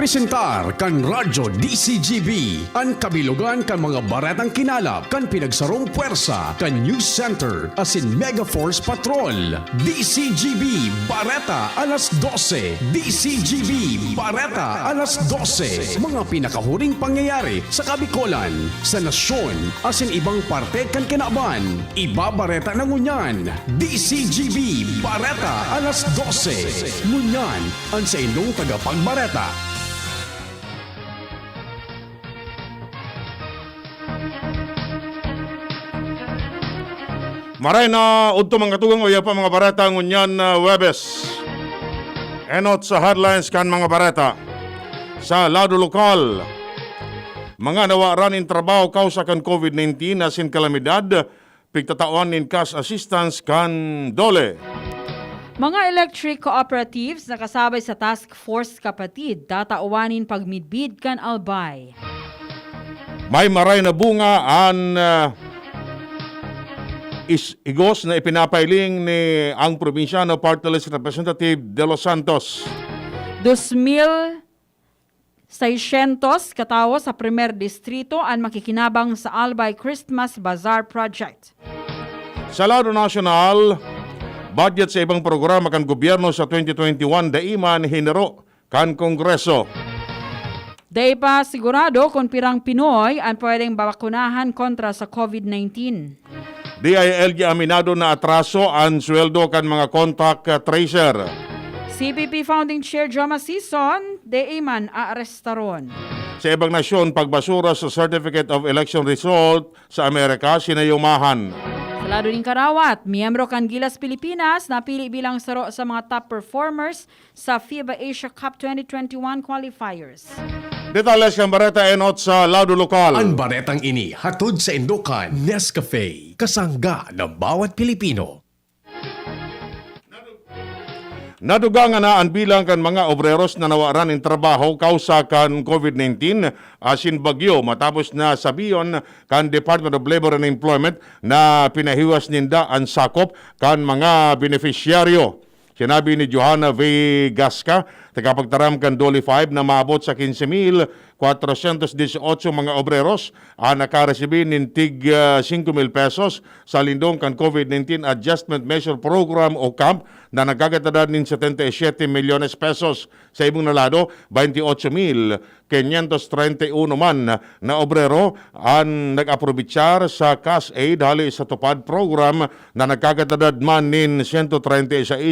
nagapresentar kan Radyo DCGB. Ang kabilugan kan mga baretang kinalap kan pinagsarong puwersa kan News Center asin Mega Force Patrol. DCGB Bareta alas 12. DCGB Bareta alas 12. Mga pinakahuring pangyayari sa Kabikolan, sa nasyon, asin ibang parte kan kinaban. Ibabareta ng Ngunyan. DCGB Bareta alas 12. Ngunyan ang sa inyong tagapagbareta. Maray na udto mga tugang uya pa mga bareta ngunyan Webes. Enot sa headlines kan mga bareta. Sa lado lokal, mga nawaran in trabaho kausa kan COVID-19 asin kalamidad, pigtatawan in cash assistance kan dole. Mga electric cooperatives na kasabay sa Task Force Kapatid, tatauwanin pagmidbid kan Albay. May maray na bunga an igos na ipinapailing ni ang probinsyano Party List Representative De Los Santos. 2,600 katawo sa primer distrito ang makikinabang sa Albay Christmas Bazaar Project. Sa lado nasyonal, budget sa ibang programa kan gobyerno sa 2021 daiman hinero kan Kongreso. Day pa sigurado kung pirang Pinoy ang pwedeng bakunahan kontra sa COVID-19. DILG aminado na atraso ang sweldo kan mga contact tracer. CPP Founding Chair Joma Sison, daiman aarestaron. Sa ibang nasyon, pagbasura sa Certificate of Election Result sa Amerika, sinayumahan. Sa lado ng Karawat, miyembro kan Gilas Pilipinas napili bilang saro sa mga top performers sa FIBA Asia Cup 2021 qualifiers. Detalles kan bareta enot sa lado lokal. Ang baretang ini hatod sa Indokan Nescafe, kasangga ng bawat Pilipino. Naduga nga na ang bilang kan mga obreros na nawaran ng trabaho kausa kan COVID-19 asin bagyo matapos na sabiyon kan Department of Labor and Employment na pinahiwas ninda ang sakop kan mga beneficiaryo. Sinabi ni Johanna V. Gasca, tagapagtaram kan Dole 5 na maabot sa 15,418 mga obreros ang nakaresibi ng tig 5,000 pesos sa lindong kan COVID-19 Adjustment Measure Program o CAMP na nagagatadad ng 77 milyones pesos. Sa ibang nalado, 28,531 man na obrero ang nag-aprobitsar sa cash aid hali sa tupad program na nagkagatadad man nin 136.7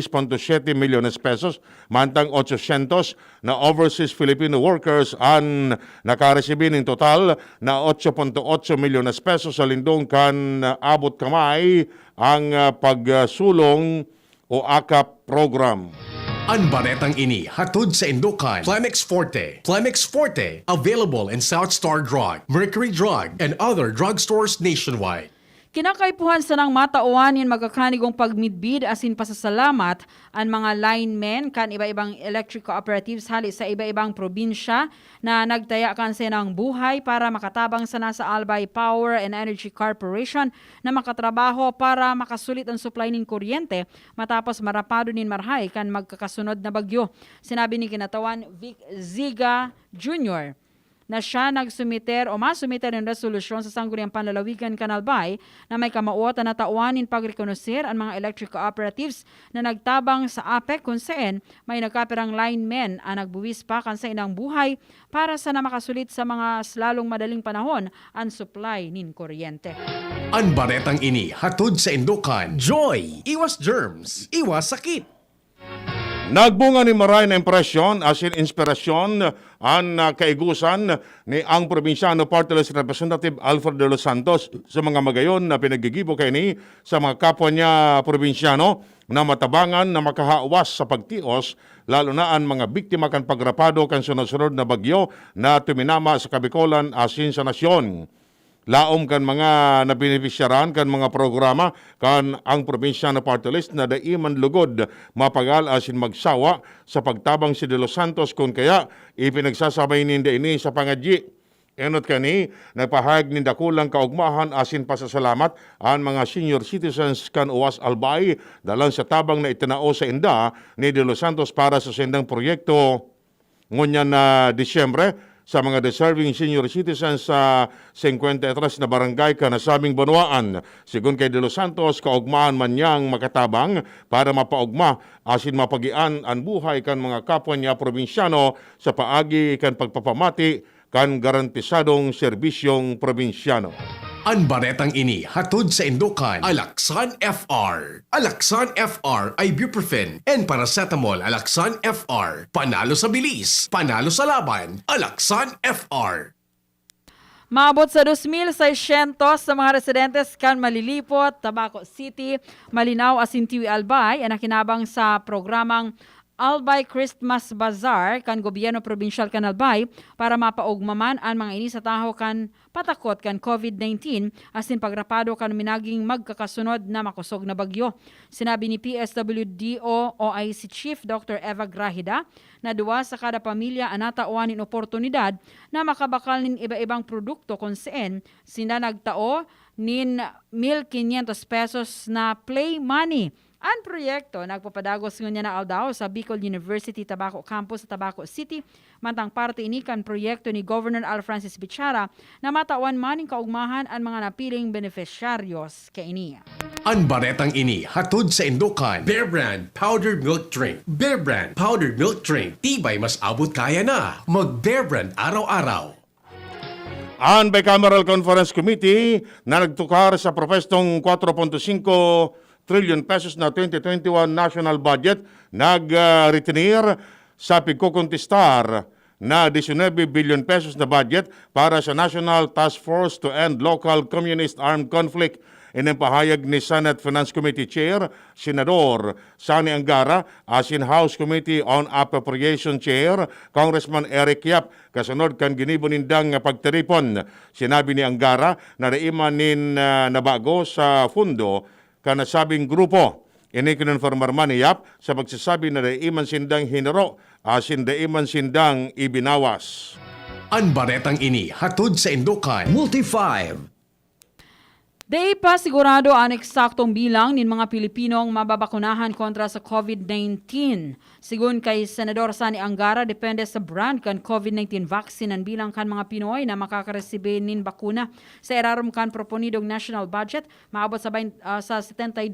milyones pesos, mantang 800 na overseas Filipino workers ang nakaresibi ng total na 8.8 milyones pesos sa lindong kan abot kamay ang pagsulong o AKAP program. Ang baretang ini hatod sa Indokan Plemex Forte. Plemex Forte, available in South Star Drug, Mercury Drug, and other drugstores nationwide. Kinakaipuhan sa nang matauanin magkakanigong pagmidbid asin pasasalamat ang mga linemen kan iba-ibang electric cooperatives hali sa iba-ibang probinsya na nagtaya kan sa ng buhay para makatabang sa nasa Albay Power and Energy Corporation na makatrabaho para makasulit ang supply ng kuryente matapos marapado nin marhay kan magkakasunod na bagyo. Sinabi ni kinatawan Vic Ziga Jr. na siya nagsumiter o masumiter ng resolusyon sa Sangguniang Panlalawigan Kanalbay na may kamauot na tauanin pagrekonoser ang mga electric cooperatives na nagtabang sa APEC kung saan may nagkapirang linemen ang nagbuwis pa kan sa inang buhay para sa na makasulit sa mga slalong madaling panahon ang supply nin kuryente. Ang baretang ini hatod sa Indokan Joy, iwas germs, iwas sakit. Nagbunga ni maray na impresyon asin inspirasyon ang kaigusan ni ang probinsyano Party List Representative Alfred De Los Santos sa mga magayon na pinagigibo kay ni sa mga kapwa niya probinsyano na matabangan na makahawas sa pagtios lalo na ang mga biktima kan pagrapado kan sunod-sunod na bagyo na tuminama sa Kabikolan asin sa nasyon. Laom kan mga nabenepisyaran kan mga programa kan ang probinsya na party list na daiman lugod mapagal asin magsawa sa pagtabang si De Los Santos kung kaya ipinagsasabay ninda ini sa pangadyi. Enot kani, nagpahayag ni dakulang kaugmahan asin pasasalamat ang mga senior citizens kan Uwas Albay dalang sa tabang na itinao sa inda ni De Los Santos para sa sendang proyekto ngunya na Disyembre sa mga deserving senior citizens sa 53 na barangay kanasabing Banwaan. Sigun kay De Los Santos, kaugmaan man niyang makatabang para mapaugma asin mapagian ang buhay kan mga kapwa niya probinsyano sa paagi kan pagpapamati kan garantisadong serbisyong probinsyano. Ang baretang ini hatod sa Indokan, Alaksan FR. Alaksan FR ay ibuprofen and paracetamol. Alaksan FR. Panalo sa bilis, panalo sa laban. Alaksan FR. Maabot sa 2,600 sa mga residentes kan Malilipot, Tabaco City, Malinaw, Asintiwi, Albay, ang nakinabang sa programang Albay Christmas Bazaar kan gobyerno probinsyal kan Albay para mapaugmaman ang mga ini sa taho kan patakot kan COVID-19 asin pagrapado kan minaging magkakasunod na makusog na bagyo. Sinabi ni PSWDO OIC Chief Dr. Eva Grahida na duwa sa kada pamilya anatauan in oportunidad na makabakal nin iba-ibang produkto kung saan sina nagtao nin 1,500 pesos na play money. Ang proyekto nagpapadagos ngunya na aldaw sa Bicol University Tabaco Campus sa Tabaco City, mantang parte ini kan proyekto ni Governor Al Francis Bichara na matawan maning kaugmahan ang mga napiling beneficiaryos kainiya. Ang baretang ini hatod sa Indokan, Bear Brand Powdered Milk Drink. Bear Brand Powdered Milk Drink, tibay mas abot kaya na. Mag Bear Brand araw-araw. Ang Bicameral Conference Committee na nagtukar sa propestong 4.5 trillion pesos na 2021 national budget nag-retenir sa pagkukontestar na 19 billion pesos na budget para sa National Task Force to End Local Communist Armed Conflict. Inimpahayag ni Senate Finance Committee Chair, Senador Sani Angara, asin House Committee on Appropriation Chair, Congressman Eric Yap, kasunod kan ginibonindang pagtiripon. Sinabi ni Angara na naimanin nabago sa fundo kanasabing grupo. Ini kinonformar man ni Yap sa pagsasabi na daiman sindang hinero asin daiman sindang ibinawas. Ang baretang ini hatod sa Indokan, Multi-5. Di pa sigurado ang eksaktong bilang ng mga Pilipinong mababakunahan kontra sa COVID-19. Sigun kay Senador Sani Angara, depende sa brand kan COVID-19 vaccine ang bilang kan mga Pinoy na makakaresibe nin bakuna. Sa irarom kan proponidong national budget, maabot sa 72.5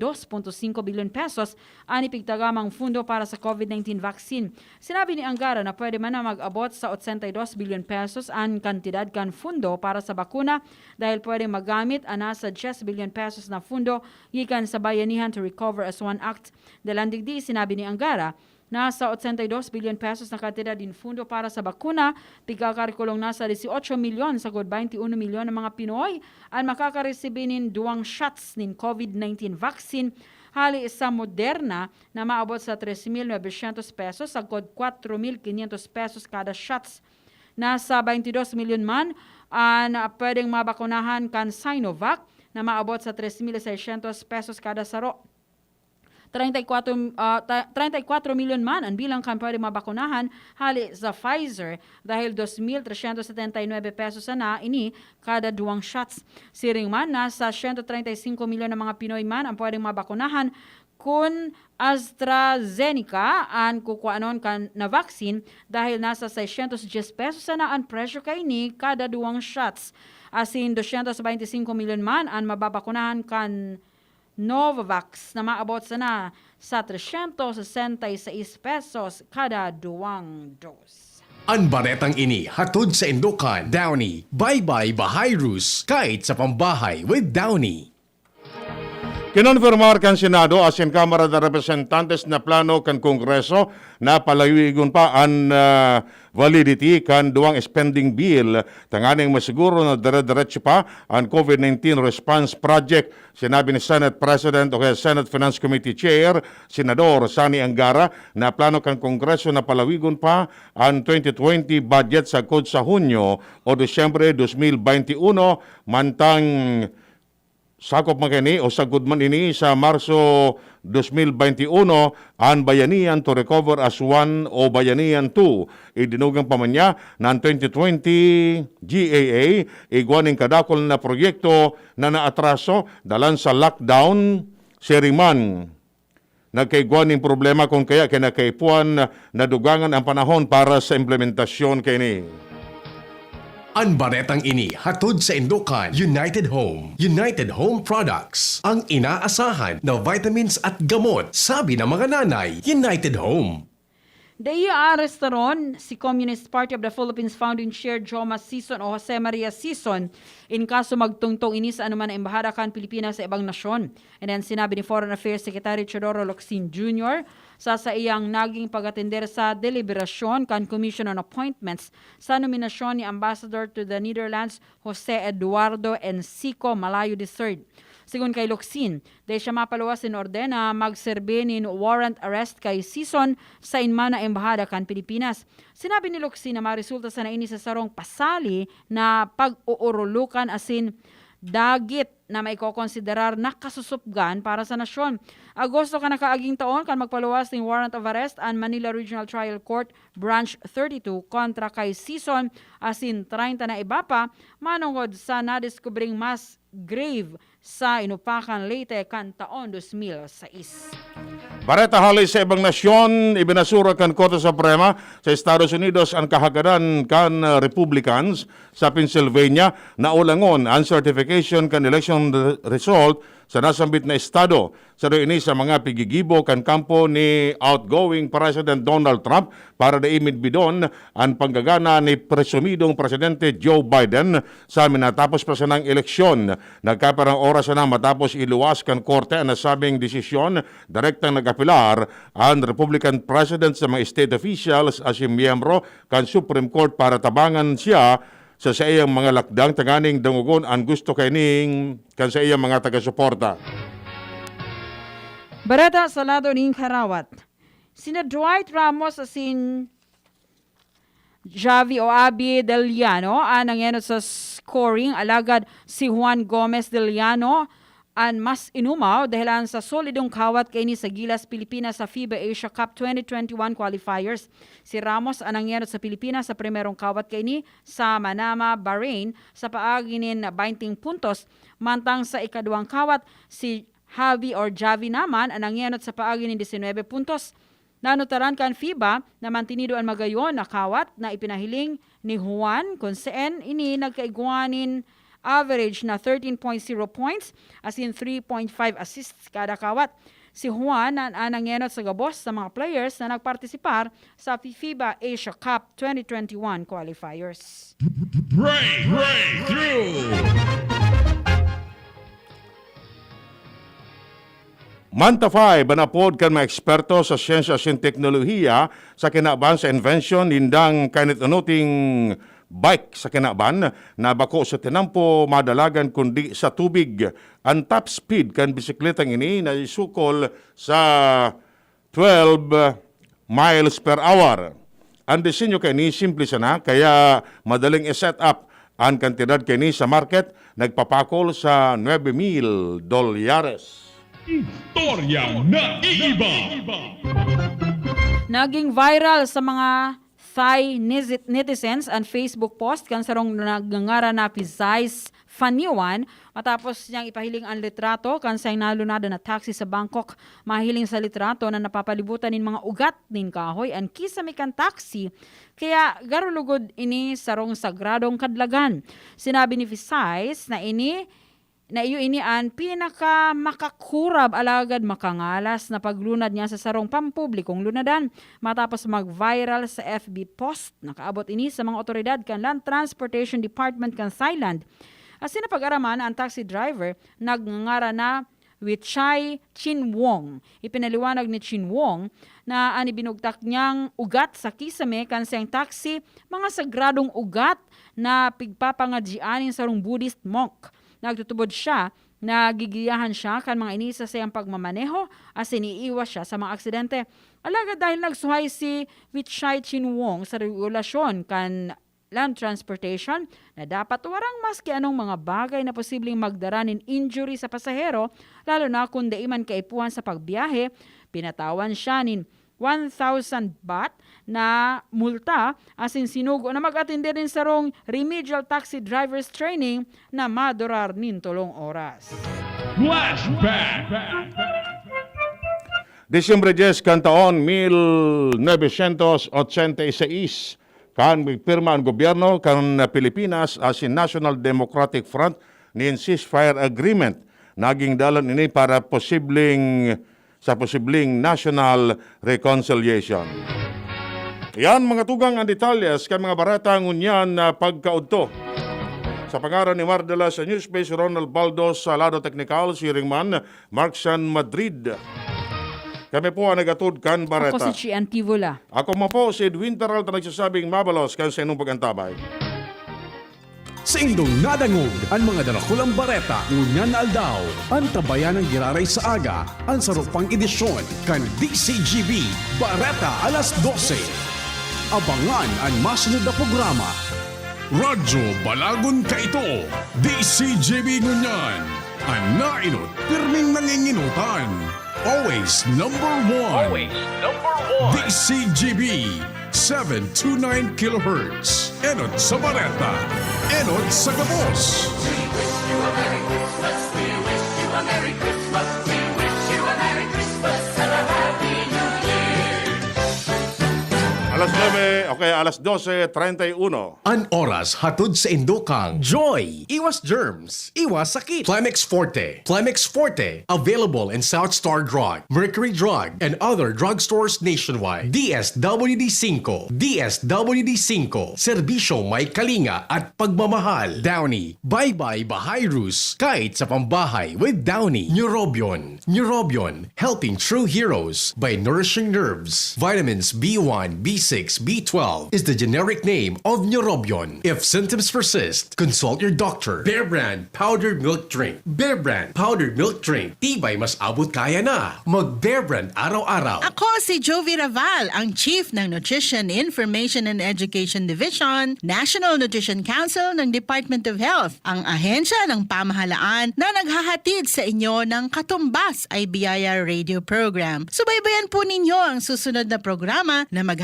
billion pesos ang ipigtagamang fundo para sa COVID-19 vaccine. Sinabi ni Angara na pwede man na mag-abot sa 82 billion pesos ang kantidad kan fundo para sa bakuna dahil pwede magamit ang nasa 10 billion pesos na fundo gikan sa Bayanihan to Recover as One Act. Dalandigdi, sinabi ni Angara, nasa 82 billion pesos na kantidad din fundo para sa bakuna, pigkakarikulong nasa 18 milyon sa 21 milyon ng mga Pinoy ang makakaresibe nin 2 shots nin COVID-19 vaccine hali sa Moderna na maabot sa 3,900 pesos sa 4,500 pesos kada shots. Nasa 22 milyon man na pwedeng mabakunahan kan Sinovac na maabot sa 3,600 pesos kada saro. 34 milyon man ang bilang kan pwede mabakunahan hali sa Pfizer dahil 2,379 pesos na ini kada 2 shots. Siring man, nasa 135 milyon ng mga Pinoy man ang pwedeng mabakunahan kung AstraZeneca ang kukuanon kan na vaccine dahil nasa 610 pesos na ang presyo kay ni kada 2 shots. Asin 225 milyon man ang mababakunahan kan Novavax na maabot sana sa 366 pesos kada 2 dose. Ang baretang ini hatod sa Indokan, Downy. Bye-bye Bahayrus, kahit sa pambahay with Downy. Kinonfirmar kan Senado asin Kamara de Representantes na plano kan Kongreso na palawigon pa ang validity kan duwang spending bill tanganing masiguro na dire-diretso pa ang COVID-19 response project. Sinabi ni Senate President o Senate Finance Committee Chair, Senador Sani Angara, na plano kan Kongreso na palawigon pa ang 2020 budget sa Hunyo o Disyembre 2021 mantang sakop makini o sagud man ini sa Marso 2021 ang Bayanihan to Recover as One o Bayanihan 2. Idinugang pamanya ng 2020 GAA igwaning kadakol na proyekto na naatraso dalan sa lockdown seriman. nagkaiguan ng problema kung kaya kinakaipuan na dugangan ang panahon para sa implementasyon kini. Ang baretang ini hatod sa Indokan United Home. United Home Products. Ang inaasahan na vitamins at gamot, sabi ng mga nanay. United Home. Daiya arestaron si Communist Party of the Philippines Founding Chair Joma Sison o Jose Maria Sison in kaso magtungtong ini sa anuman na embahada kan Pilipinas sa ibang nasyon. And then sinabi ni Foreign Affairs Secretary Teodoro Locsin Jr. sa iyang naging pag-atender sa deliberasyon kan Commission on Appointments sa nominasyon ni Ambassador to the Netherlands Jose Eduardo Encico Malayo III. Sigun kay Locsin, dahil siya mapaluwas in orden na magserbe nin warrant arrest kay Sison sa inmana embahada kan Pilipinas. Sinabi ni Locsin na maresulta sa naini sa sarong pasali na pag-uurulukan asin dagit na may kokonsiderar na kasusupgan para sa nasyon. Agosto ka nakaaging taon kan magpaluwas ng warrant of arrest ang Manila Regional Trial Court Branch 32 kontra kay Sison asin 30 na iba pa manungod sa nadiskubring mas grave sa Inupakan Leyte kan taon 2006. Bareta hali sa ibang nasyon, ibinasura kan Korte Suprema sa Estados Unidos ang kahagadan kan Republicans sa Pennsylvania na ulangon ang certification kan election result sa nasambit na estado. Sa ini sa mga pigigibo kan kampo ni outgoing President Donald Trump para daimid bidon ang panggagana ni presumidong Presidente Joe Biden sa minatapos pa sa ng eleksyon. Nagkaparang oras na matapos iluwas kan korte ang nasabing desisyon, direktang nag-apilar ang Republican President sa mga state officials as miyembro kan Supreme Court para tabangan siya sa iyang mga lakdang taganing dangugon ang gusto kaining kan sa iyang mga taga-suporta. Barata sa lado ning Karawat. Sina Dwight Ramos asin Javi o Abi Deliano ang nangyano sa scoring alagad si Juan Gomez Deliano ang mas inumaw dahil sa solidong kawat kay ni sa Gilas Pilipinas sa FIBA Asia Cup 2021 qualifiers. Si Ramos ang nangyari sa Pilipinas sa primerong kawat kay ni sa Manama, Bahrain sa paaginin 20 puntos. Mantang sa ikaduang kawat, si Javi or Javi naman ang nangyari sa paaginin 19 puntos. Nanutaran kan FIBA na mantinido ang magayon na kawat na ipinahiling ni Juan kung saan ini nagkaiguanin average na 13.0 points as in 3.5 assists kada kawat. Si Juan ang nangyayot sa gabos sa mga players na nagpartisipar sa FIBA Asia Cup 2021 qualifiers. Breakthrough! Mantafay, banapod kan mga eksperto sa siyensya at teknolohiya sa kinaban sa invention nindang kanit-anuting bike sa kinaban na bako sa tinampo madalagan kundi sa tubig. Ang top speed kan bisikletang ini na isukol sa 12 miles per hour. Ang disenyo kani simple sana kaya madaling i-set up. Ang kantidad kani sa market nagpapakol sa $9,000. Istoryang naiiba! Naging viral sa mga Thai netizens and Facebook post kan sarong nagngara na Pizais Faniwan matapos niyang ipahiling ang litrato kan sa nalunada na taxi sa Bangkok. Mahiling sa litrato na napapalibutan nin mga ugat nin kahoy ang kisame kan taxi kaya garulugod ini sarong sagradong kadlagan. Sinabi ni Pizais na iyo ini ang pinaka makakurab alagad makangalas na paglunad niya sa sarong pampublikong lunadan. Matapos mag-viral sa FB post, nakaabot ini sa mga otoridad kan Land Transportation Department kan Thailand. Asin na pag-araman ang taxi driver, nagnangara na Wichai Chinwong. Ipinaliwanag ni Chinwong na ani binugtak niyang ugat sa kisame kan siyang taxi, mga sagradong ugat na pigpapangadjianin sarong Buddhist monk. Nagtutubod siya, nagigiyahan siya kan mga inisa sa iyang pagmamaneho as iniiwas siya sa mga aksidente. Alaga dahil nagsuhay si Wichai Chinwong sa regulasyon kan land transportation na dapat warang maski anong mga bagay na posibleng magdara nin injury sa pasahero lalo na kung daiman kaipuhan sa pagbiyahe, pinatawan siya nin 1,000 baht na multa asin sinugo na mag-atinde rin sa rong remedial taxi drivers training na madurar nin 3 oras. Flashback! Disyembre 10 kan taon 1986 kan pirma ang gobyerno kan Pilipinas as in National Democratic Front ni ceasefire agreement. Naging dalan ini para posibleng national reconciliation. Yan mga tugang ang detalyes kay mga barata ngunyan na pagkaudto. Sa pangaran ni Mardela sa Newspace, Ronald Baldos sa Lado Technical, si Ringman, Marksan Madrid. Kami po ang nagatod kan barata. Ako si Chi Antivola. Ako mo po si Edwin Taral na nagsasabing mabalos kan sa inyong pagantabay. Sa indong nadangog, ang mga dalakulang bareta, ngunyan na aldaw, ang tabayan ng giraray sa aga, ang sarupang edisyon, kan DCGB, Bareta alas 12. Abangan ang masunod na programa. Radyo Balagon ka ito, DCGB ngunyan, ang nainot, pirming nanginginutan. Always number one. DCGB 729 kHz. Enot sa Bareta. Enot sa Gabos. Alas 12:31. An oras hatod sa Indokang. Joy! Iwas germs. Iwas sakit. Plemex Forte. Plemex Forte. Available in South Star Drug, Mercury Drug, and other drugstores nationwide. DSWD 5. DSWD 5. Serbisyo may kalinga at pagmamahal. Downy. Bye-bye Bahayrus. Kahit sa pambahay with Downy. Neurobion. Neurobion. Helping true heroes by nourishing nerves. Vitamins B1, B6, B12 is the generic name of Neurobion. If symptoms persist, consult your doctor. Bear Brand Powdered Milk Drink. Bear Brand Powdered Milk Drink. Tibay mas abot kaya na. Mag Bear Brand araw-araw. Ako si Jovi Raval, ang Chief ng Nutrition, Information and Education Division, National Nutrition Council ng Department of Health, ang ahensya ng pamahalaan na naghahatid sa inyo ng Katumbas ay Biyaya Radio Program. Subaybayan po ninyo ang susunod na programa na maghahatid